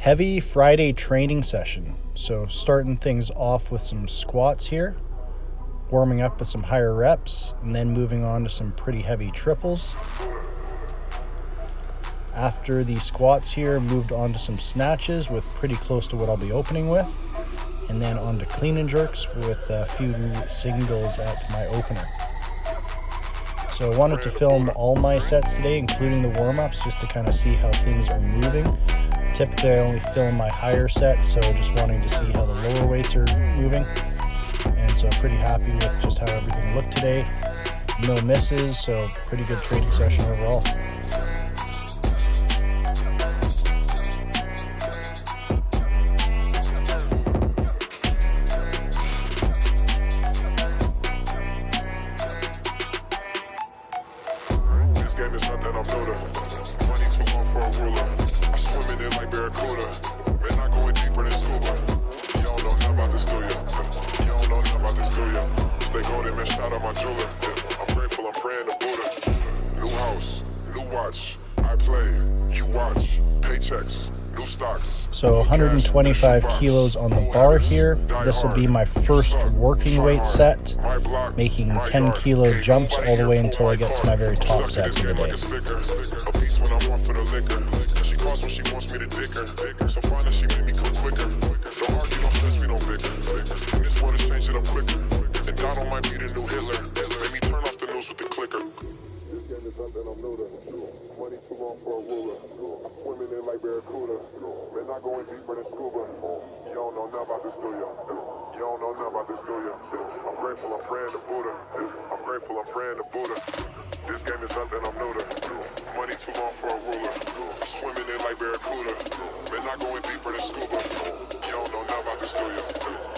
Heavy Friday training session. So starting things off with some squats here, warming up with some higher reps, and then moving on to some pretty heavy triples. After the squats here, moved on to some snatches with pretty close to what I'll be opening with, and then on to clean and jerks with a few singles at my opener. So I wanted to film all my sets today, including the warm-ups, just to kind of see how things are moving. Typically I only film my higher sets, so just wanting to see how the lower weights are moving. And so pretty happy with just how everything looked today. No misses, so pretty good training session overall. So 125 kilos on the bar here. This will be my first working weight set, making 10 kilo jumps all the way until I get to my very top set for the day. Not going deeper than scuba. You don't know nothing about this, do you? You don't know nothing about this, do you? I'm grateful, I'm praying to Buddha. I'm grateful, I'm praying to Buddha. This game is nothing I'm new to. Money too long for a ruler. Swimming in like Barracuda. Man, not going deeper than scuba. You don't know nothing about this, do you?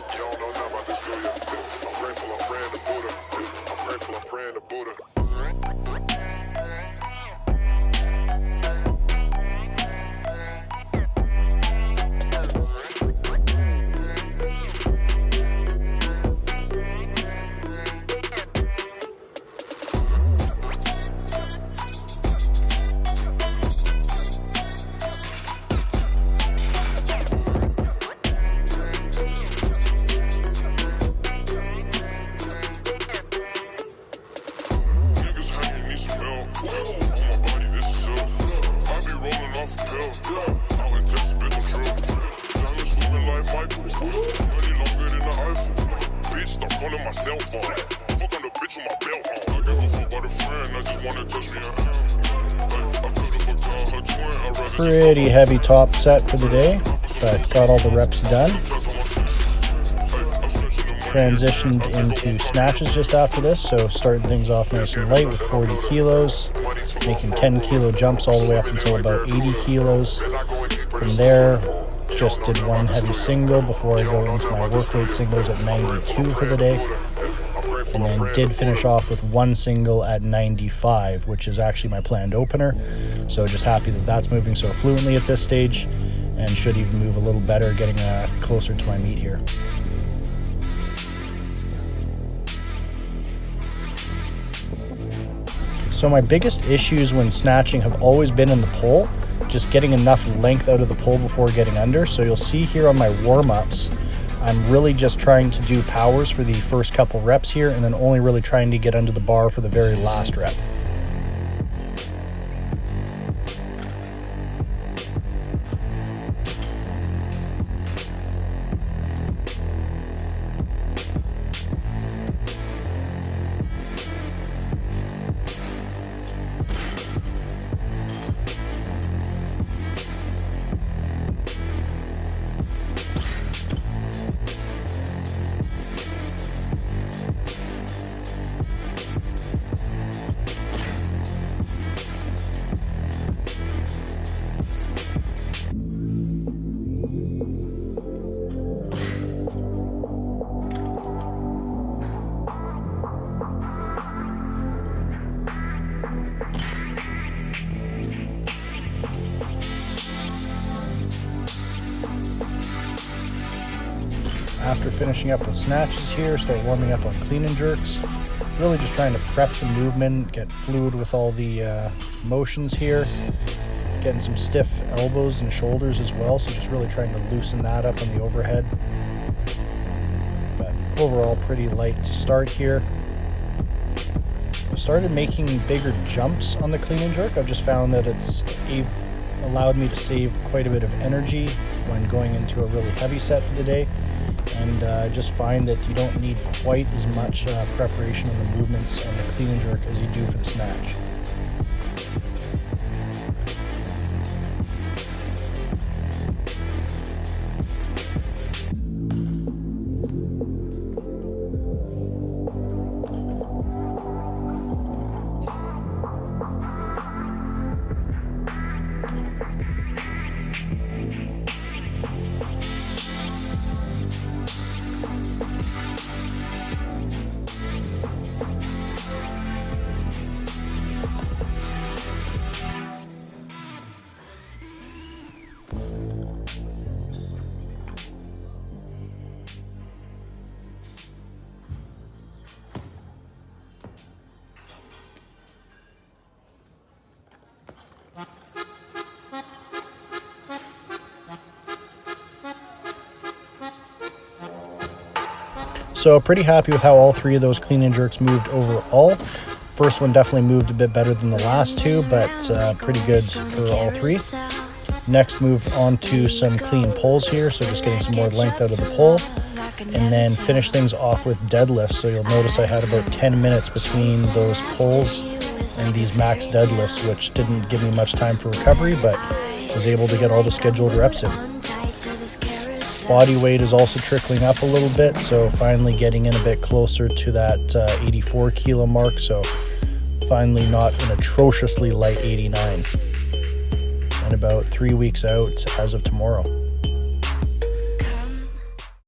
You don't know nothing about this, do you? I'm grateful, I'm praying to Buddha. I'm grateful, I'm praying to Buddha. Pretty heavy top set for the day, but got all the reps done. Transitioned into snatches just after this, so starting things off nice and light with 40 kilos, making 10 kilo jumps all the way up until about 80 kilos. From there, just did one heavy single before I go into my work weight singles at 92 for the day. And then did finish off with one single at 95, which is actually my planned opener. So just happy that that's moving so fluently at this stage, and should even move a little better getting closer to my meet here. So my biggest issues when snatching have always been in the pole, just getting enough length out of the pole before getting under. So you'll see here on my warm-ups, I'm really just trying to do powers for the first couple reps here, and then only really trying to get under the bar for the very last rep. After finishing up with snatches here, start warming up on clean and jerks. Really just trying to prep the movement, get fluid with all the motions here. Getting some stiff elbows and shoulders as well, so just really trying to loosen that up on the overhead. But overall pretty light to start here. I've started making bigger jumps on the clean and jerk. I've just found that it's allowed me to save quite a bit of energy when going into a really heavy set for the day. And I just find that you don't need quite as much preparation on the movements on the clean and jerk as you do for the snatch. So pretty happy with how all three of those clean and jerks moved overall. First one definitely moved a bit better than the last two, but pretty good for all three. Next, move on to some clean pulls here, so just getting some more length out of the pull. And then finish things off with deadlifts. So you'll notice I had about 10 minutes between those pulls and these max deadlifts, which didn't give me much time for recovery, but was able to get all the scheduled reps in. Body weight is also trickling up a little bit, so finally getting in a bit closer to that 84 kilo mark, so finally not an atrociously light 89. And about 3 weeks out as of tomorrow.